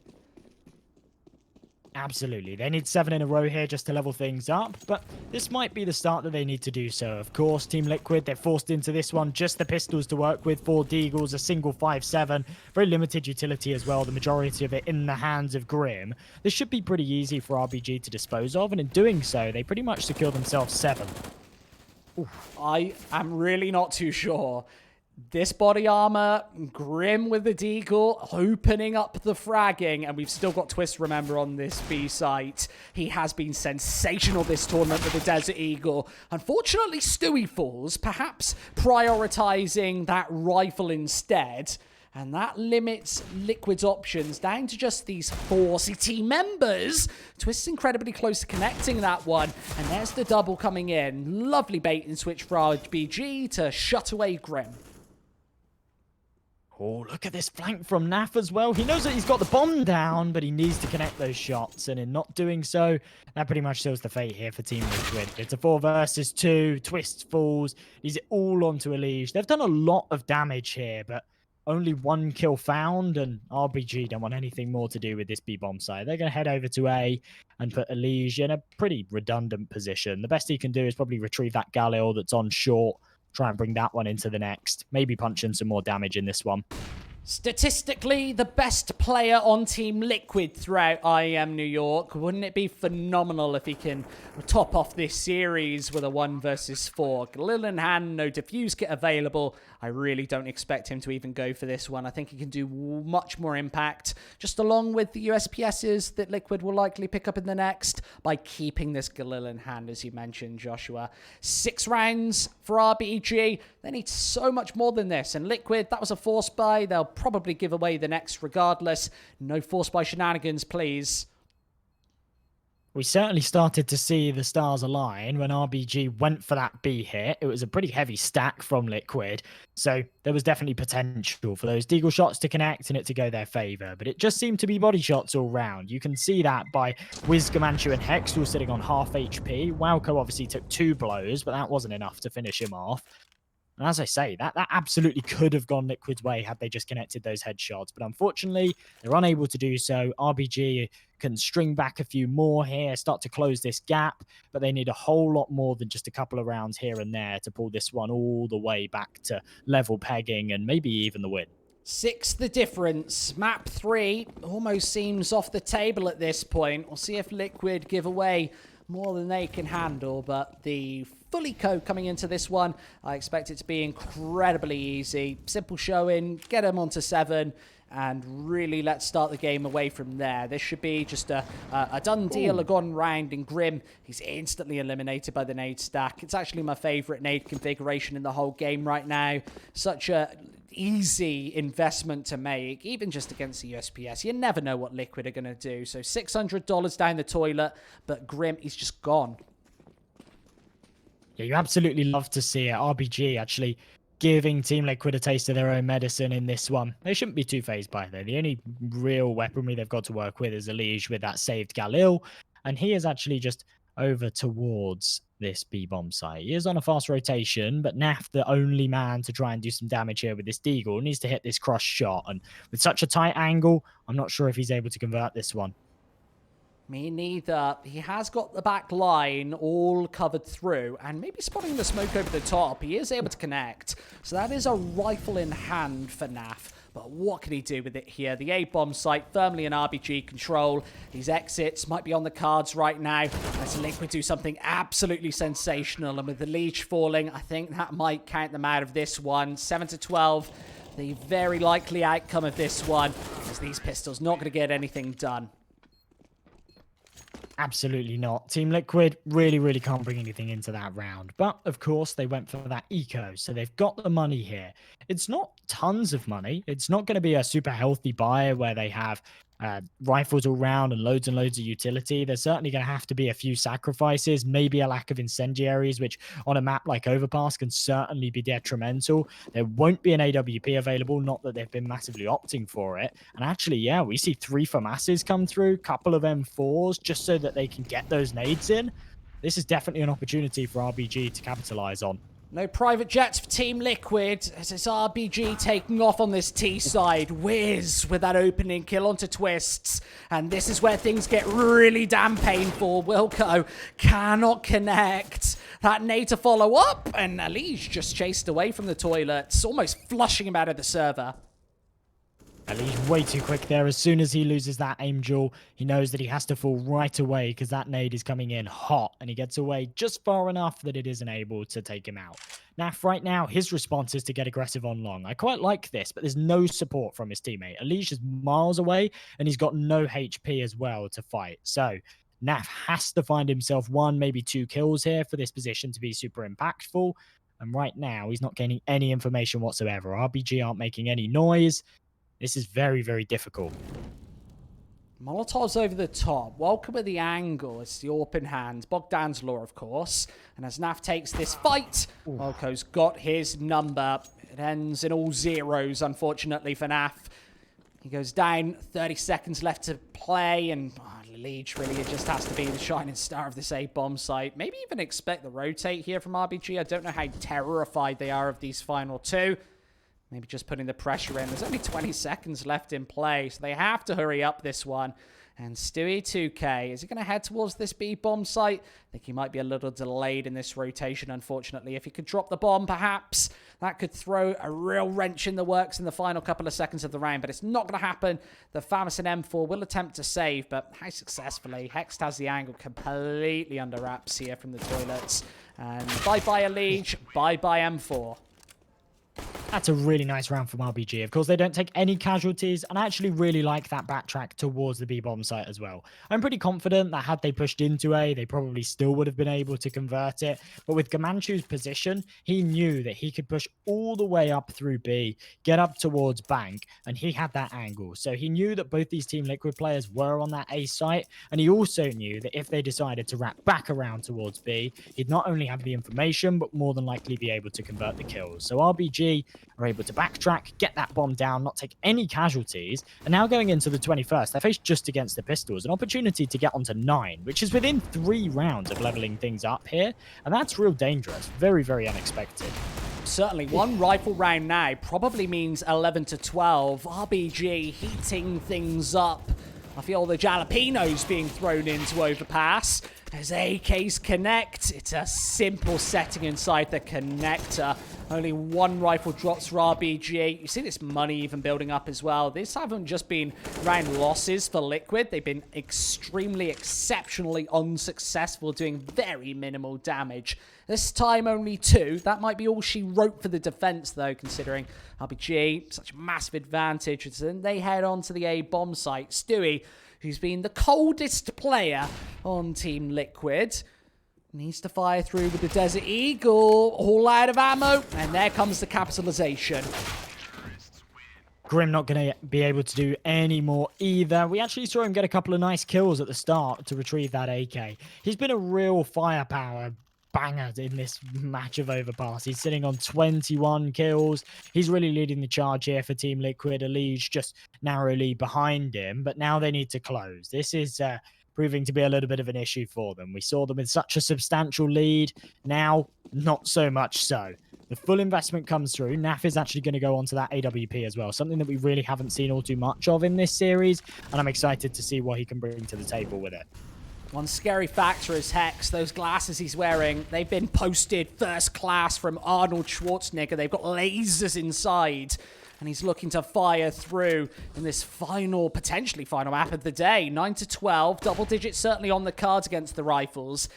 Absolutely. They need 7 in a row here just to level things up, but this might be the start that they need to do so. Of course, Team Liquid, they're forced into this one. Just the pistols to work with, 4 Deagles, a single 5.7. Very limited utility as well, the majority of it in the hands of Grim. This should be pretty easy for RBG to dispose of, and in doing so, they pretty much secure themselves 7. I am really not too sure. This body armor, Grim with the Deagle, opening up the fragging, and we've still got Twist, remember, on this B site. He has been sensational this tournament with the Desert Eagle. Unfortunately, Stewie falls, perhaps prioritizing that rifle instead, and that limits Liquid's options down to just these 4 CT members. Twist's incredibly close to connecting that one, and there's the double coming in. Lovely bait and switch for RBG to shut away Grim. Oh, look at this flank from Naf as well. He knows that he's got the bomb down, but he needs to connect those shots. And in not doing so, that pretty much seals the fate here for Team Liquid. It's a 4 versus 2. Twist falls. He's all onto Elige. They've done a lot of damage here, but only 1 kill found. And RBG don't want anything more to do with this B-bomb side. They're going to head over to A and put Elige in a pretty redundant position. The best he can do is probably retrieve that Galil that's on short. Try and bring that one into the next. Maybe punch in some more damage in this one. Statistically, the best player on Team Liquid throughout IEM New York. Wouldn't it be phenomenal if he can top off this series with a 1 versus 4? Galil in hand, no defuse kit available. I really don't expect him to even go for this one. I think he can do much more impact, just along with the USPSs that Liquid will likely pick up in the next, by keeping this Galil in hand, as you mentioned, Joshua. 6 rounds for RBG. They need so much more than this. And Liquid, that was a force buy. They'll probably give away the next regardless. No force buy shenanigans, please. We certainly started to see the stars align when RBG went for that B hit. It was a pretty heavy stack from Liquid, so there was definitely potential for those Deagle shots to connect and it to go their favor, but it just seemed to be body shots all round. You can see that by Wiz, Gamanchu, and Hex all sitting on half HP. Wowco obviously took 2 blows, but that wasn't enough to finish him off. And as I say, that absolutely could have gone Liquid's way had they just connected those headshots. But unfortunately, they're unable to do so. RBG can string back a few more here, start to close this gap. But they need a whole lot more than just a couple of rounds here and there to pull this one all the way back to level pegging and maybe even the win. 6 the difference. Map 3 almost seems off the table at this point. We'll see if Liquid give away more than they can handle, but the fully code coming into this one, I expect it to be incredibly easy. Simple showing, get them onto 7, and really let's start the game away from there. This should be just a done deal, a gone round, and Grim, he's instantly eliminated by the nade stack. It's actually my favorite nade configuration in the whole game right now. Such a easy investment to make, even just against the USPS. You never know what Liquid are going to do. So $600 down the toilet, but Grim, he's just gone. Yeah, you absolutely love to see it. RBG actually giving Team Liquid a taste of their own medicine in this one. They shouldn't be too phased by it. The only real weaponry they've got to work with is Elige with that saved Galil, and he is actually just over towards this B-bomb site. He is on a fast rotation, but Naf, the only man to try and do some damage here with this Deagle, needs to hit this cross shot, and with such a tight angle, I'm not sure if he's able to convert this one. Me neither. He has got the back line all covered through, and maybe spotting the smoke over the top, he is able to connect. So that is a rifle in hand for Naf. But what can he do with it here? The A-bomb site firmly in RBG control. These exits might be on the cards right now. As Liquid do something absolutely sensational, and with the leech falling, I think that might count them out of this one. 7-12. The very likely outcome of this one, as these pistols not going to get anything done. Absolutely not. Team Liquid really can't bring anything into that round. But, of course, they went for that eco, so they've got the money here. It's not tons of money. It's not going to be a super healthy buy where they have rifles all round and loads of utility, there's certainly going to have to be a few sacrifices, maybe a lack of incendiaries, which on a map like Overpass can certainly be detrimental. There won't be an AWP available, not that they've been massively opting for it. And actually, yeah, we see 3 FAMASs come through, couple of M4s, just so that they can get those nades in. This is definitely an opportunity for RBG to capitalize on. No private jets for Team Liquid, as it's RBG taking off on this T side. Wiz with that opening kill onto Twists. And this is where things get really damn painful. Wilco cannot connect. That nade to follow up, and Alige just chased away from the toilets, almost flushing him out of the server. He's way too quick there. As soon as he loses that aim duel, he knows that he has to fall right away because that nade is coming in hot, and he gets away just far enough that it isn't able to take him out. Naf, right now, his response is to get aggressive on long. I quite like this, but there's no support from his teammate. Alige is miles away, and he's got no HP as well to fight. So Naf has to find himself 1, maybe 2 kills here for this position to be super impactful. And right now, he's not gaining any information whatsoever. RBG aren't making any noise. This is very, very difficult. Molotov's over the top. Welcome at the angle. It's the open hand. Bogdan's law, of course. And as Naf takes this fight, Welco's got his number. It ends in all zeros, unfortunately, for Naf. He goes down. 30 seconds left to play. And Leech really just has to be the shining star of this A-bomb site. Maybe even expect the rotate here from RBG. I don't know how terrified they are of these final 2. Maybe just putting the pressure in. There's only 20 seconds left in play, so they have to hurry up this one. And Stewie 2K, is he going to head towards this B-bomb site? I think he might be a little delayed in this rotation, unfortunately. If he could drop the bomb, perhaps, that could throw a real wrench in the works in the final couple of seconds of the round. But it's not going to happen. The FAMAS and M4 will attempt to save, but how successfully? Hext has the angle completely under wraps here from the toilets. And bye-bye Alige, bye-bye M4. That's a really nice round from RBG. Of course, they don't take any casualties, and I actually really like that backtrack towards the B-bomb site as well. I'm pretty confident that had they pushed into A, they probably still would have been able to convert it. But with Gamanchu's position, he knew that he could push all the way up through B, get up towards Bank, and he had that angle. So he knew that both these Team Liquid players were on that A site, and he also knew that if they decided to wrap back around towards B, he'd not only have the information, but more than likely be able to convert the kills. So RBG are able to backtrack, get that bomb down, not take any casualties, and now going into the 21st, they're faced just against the Pistols, an opportunity to get onto 9, which is within 3 rounds of leveling things up here, and that's real dangerous. Very, very unexpected. Certainly, 1 rifle round now probably means 11 to 12. RBG heating things up. I feel the jalapenos being thrown into Overpass. As AKs connect, it's a simple setting inside the connector. Only 1 rifle drops for RBG. You see this money even building up as well. This haven't just been round losses for Liquid. They've been extremely, exceptionally unsuccessful, doing very minimal damage. This time only 2. That might be all she wrote for the defense, though, considering RBG, such a massive advantage. And then they head on to the A bomb site. Stewie, who's been the coldest player on Team Liquid, needs to fire through with the Desert Eagle. All out of ammo. And there comes the capitalization. Grim not going to be able to do any more either. We actually saw him get a couple of nice kills at the start to retrieve that AK. He's been a real firepower banger in this match of Overpass. He's sitting on 21 kills. He's really leading the charge here for Team Liquid. Alige just narrowly behind him, but now they need to close. This is proving to be a little bit of an issue for them. We saw them with such a substantial lead. Now, not so much so. The full investment comes through. Naf is actually going to go onto that AWP as well, something that we really haven't seen all too much of in this series, and I'm excited to see what he can bring to the table with it. One scary factor is Hex. Those glasses he's wearing, they've been posted first class from Arnold Schwarzenegger. They've got lasers inside. And he's looking to fire through in this final, potentially final map of the day. 9 to 12. Double digits certainly on the cards against the Rifles.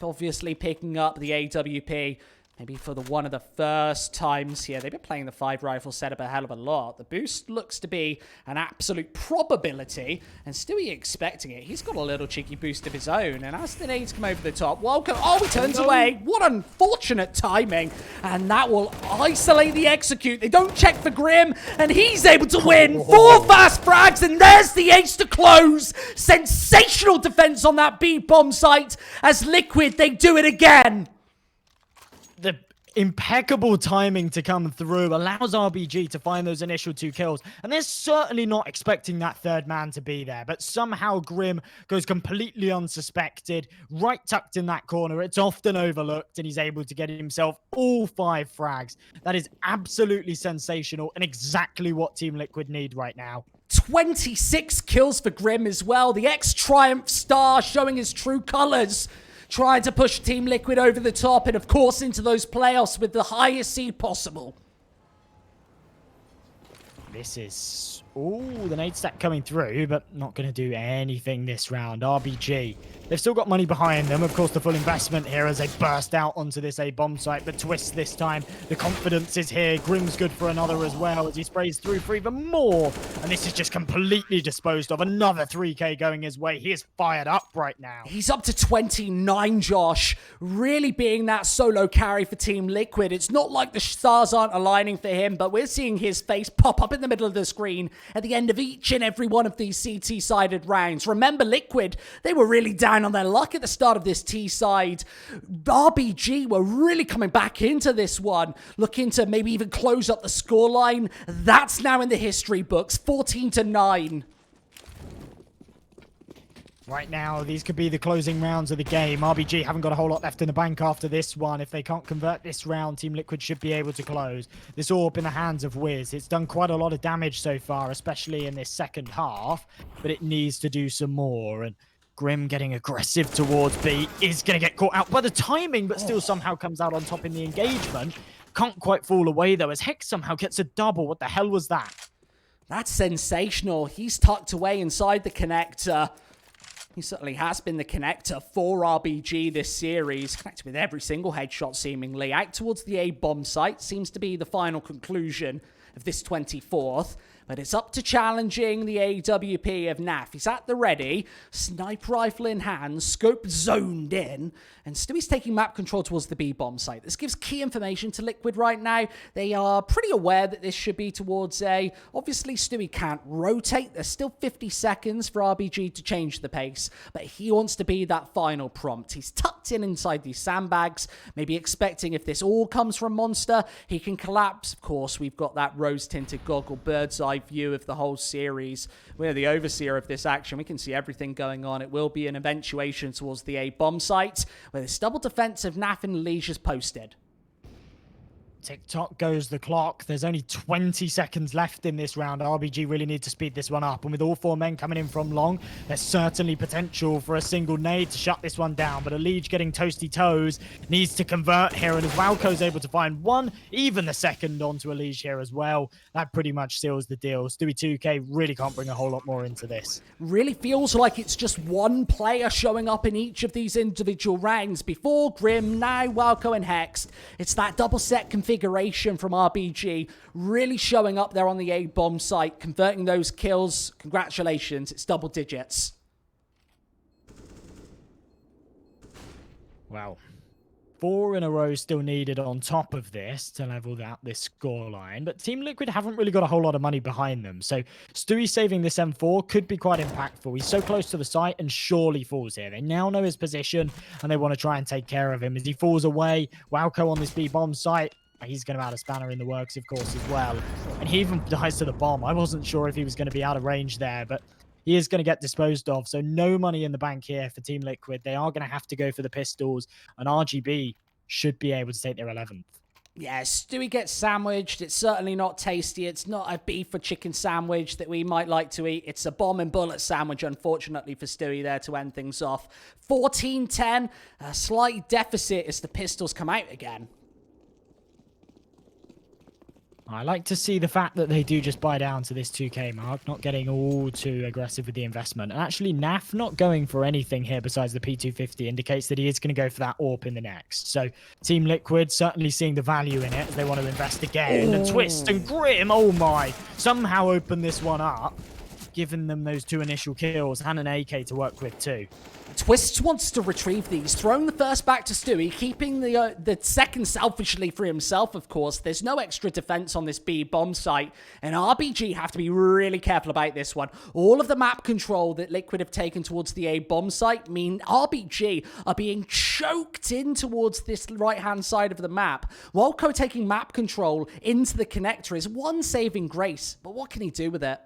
Obviously picking up the AWP. Maybe for one of the first times here. They've been playing the 5 rifle setup a hell of a lot. The boost looks to be an absolute probability, and Stewie expecting it. He's got a little cheeky boost of his own, and as the nades come over the top, welcome. Oh, he turns away. What unfortunate timing, and that will isolate the execute. They don't check for Grim, and he's able to win. 4 fast frags, and there's the ace to close. Sensational defense on that B bomb site as Liquid, they do it again. The impeccable timing to come through allows RBG to find those initial 2 kills, and they're certainly not expecting that third man to be there, but somehow Grim goes completely unsuspected, right tucked in that corner. It's often overlooked, and he's able to get himself all 5 frags. That is absolutely sensational and exactly what Team Liquid need right now. 26 kills for Grim as well. The ex-Triumph star showing his true colors, trying to push Team Liquid over the top and, of course, into those playoffs with the highest seed possible. This is... Ooh, the nade stack coming through, but not going to do anything this round. RBG, they've still got money behind them. Of course, the full investment here as they burst out onto this A-bomb site, but Twist this time. The confidence is here. Grim's good for another as well as he sprays through for even more. And this is just completely disposed of. Another 3K going his way. He is fired up right now. He's up to 29, Josh. Really being that solo carry for Team Liquid. It's not like the stars aren't aligning for him, but we're seeing his face pop up in the middle of the screen at the end of each and every one of these CT-sided rounds. Remember, Liquid, they were really down on their luck at the start of this T-side. RBG were really coming back into this one, looking to maybe even close up the scoreline. That's now in the history books, 14-9. Right now, these could be the closing rounds of the game. RBG haven't got a whole lot left in the bank after this one. If they can't convert this round, Team Liquid should be able to close. This AWP in the hands of Wiz. It's done quite a lot of damage so far, especially in this second half, but it needs to do some more. And Grim getting aggressive towards B is going to get caught out by the timing, but still somehow comes out on top in the engagement. Can't quite fall away, though, as Hex somehow gets a double. What the hell was that? That's sensational. He's tucked away inside the connector. He certainly has been the connector for RBG this series. Connected with every single headshot, seemingly. Out towards the A-bomb site seems to be the final conclusion of this 24th. But it's up to challenging the AWP of NAF. He's at the ready, sniper rifle in hand, scope zoned in, and Stewie's taking map control towards the B-bomb site. This gives key information to Liquid right now. They are pretty aware that this should be towards A. Obviously, Stewie can't rotate. There's still 50 seconds for RBG to change the pace, but he wants to be that final prompt. He's tucked in inside these sandbags, maybe expecting if this all comes from Monster, he can collapse. Of course, we've got that rose-tinted goggle bird's eye view of the whole series. We're the overseer of this action. We can see everything going on. It will be an eventuation towards the A-bomb site, where this double defense of NAF and Liege is posted. Tick-tock goes the clock. There's only 20 seconds left in this round. RBG really need to speed this one up. And with all 4 men coming in from long, there's certainly potential for a single nade to shut this one down. But a Liege getting toasty toes needs to convert here. And as Walco's able to find one, even the second onto a Liege here as well, that pretty much seals the deal. Stewie 2K really can't bring a whole lot more into this. Really feels like it's just one player showing up in each of these individual rounds. Before Grim, now Walco and Hex. It's that double set configuration from RBG really showing up there on the A-bomb site, converting those kills. Congratulations, it's double digits. Wow. 4 in a row still needed on top of this to level out this scoreline, but Team Liquid haven't really got a whole lot of money behind them, so Stewie saving this M4 could be quite impactful. He's so close to the site and surely falls here. They now know his position and they want to try and take care of him. As he falls away, Walco on this B-bomb site, he's going to add a spanner in the works, of course, as well. And he even dies to the bomb. I wasn't sure if he was going to be out of range there, but he is going to get disposed of. So no money in the bank here for Team Liquid. They are going to have to go for the pistols, and RGB should be able to take their 11th. Yeah, Stewie gets sandwiched. It's certainly not tasty. It's not a beef or chicken sandwich that we might like to eat. It's a bomb and bullet sandwich, unfortunately, for Stewie there to end things off. 14-10, a slight deficit as the pistols come out again. I like to see the fact that they do just buy down to this 2k mark, not getting all too aggressive with the investment. And actually, Naf not going for anything here besides the P250 indicates that he is going to go for that AWP in the next. So Team Liquid certainly seeing the value in it as they want to invest again. And Twist and Grim, oh my, somehow open this one up, giving them those 2 initial kills and an AK to work with too. Twist wants to retrieve these, throwing the first back to Stewie, keeping the second selfishly for himself, of course. There's no extra defense on this B bomb site, and RBG have to be really careful about this one. All of the map control that Liquid have taken towards the A bomb site mean RBG are being choked in towards this right-hand side of the map. Walco taking map control into the connector is one saving grace, but what can he do with it?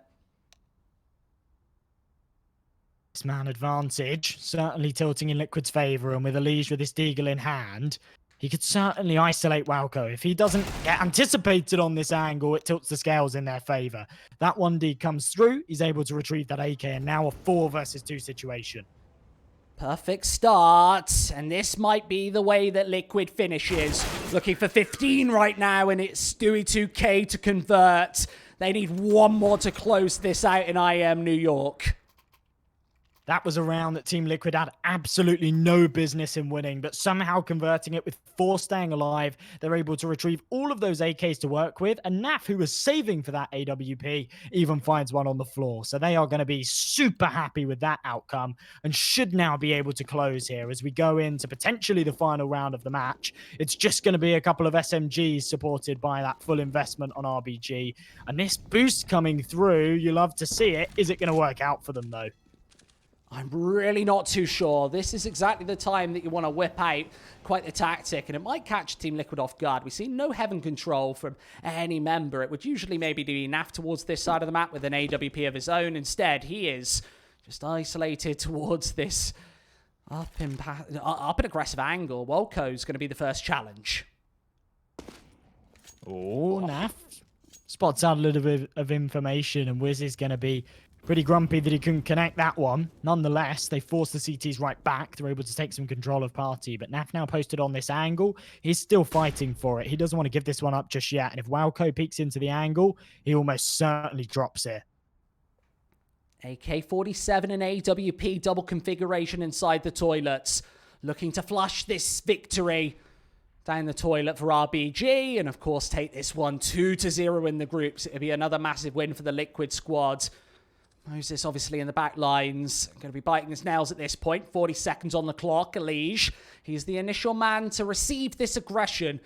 Man advantage certainly tilting in Liquid's favor, and with Elige with this deagle in hand, he could certainly isolate Walco. If he doesn't get anticipated on this angle, it tilts the scales in their favor. That 1D comes through, he's able to retrieve that AK, and now a 4 versus 2 situation. Perfect start, and this might be the way that Liquid finishes. Looking for 15 right now, and it's Stewie 2K to convert. They need one more to close this out in IEM New York. That was a round that Team Liquid had absolutely no business in winning, but somehow converting it with 4 staying alive, they're able to retrieve all of those AKs to work with, and Naf, who was saving for that AWP, even finds one on the floor. So they are going to be super happy with that outcome and should now be able to close here as we go into potentially the final round of the match. It's just going to be a couple of SMGs supported by that full investment on RBG, and this boost coming through, you love to see it. Is it going to work out for them though? I'm really not too sure. This is exactly the time that you want to whip out quite the tactic, and it might catch Team Liquid off guard. We see no heaven control from any member. It would usually maybe be Naf towards this side of the map with an AWP of his own. Instead, he is just isolated towards this up an aggressive angle. Wolco's going to be the first challenge. Oh, Naf spots out a little bit of information, and Wiz is going to be pretty grumpy that he couldn't connect that one. Nonetheless, they force the CTs right back. They're able to take some control of party, but Naf now posted on this angle. He's still fighting for it. He doesn't want to give this one up just yet, and if Walco peeks into the angle, he almost certainly drops here. AK-47 and AWP double configuration inside the toilets. Looking to flush this victory down the toilet for RBG, and of course take this one 2-0 in the groups. It'll be another massive win for the Liquid squad. Moses obviously in the back lines, going to be biting his nails at this point. 40 seconds on the clock. Elige, he's the initial man to receive this aggression.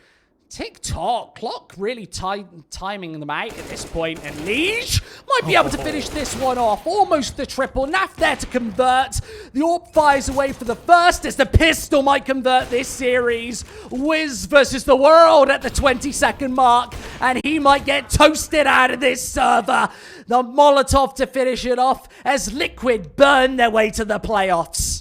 Tick-tock, clock really timing them out at this point. And Elige might be able to finish this one off. Almost the triple. Naf there to convert. The AWP fires away for the first as the pistol might convert this series. Wiz versus the world at the 20-second mark. And he might get toasted out of this server. The Molotov to finish it off as Liquid burn their way to the playoffs.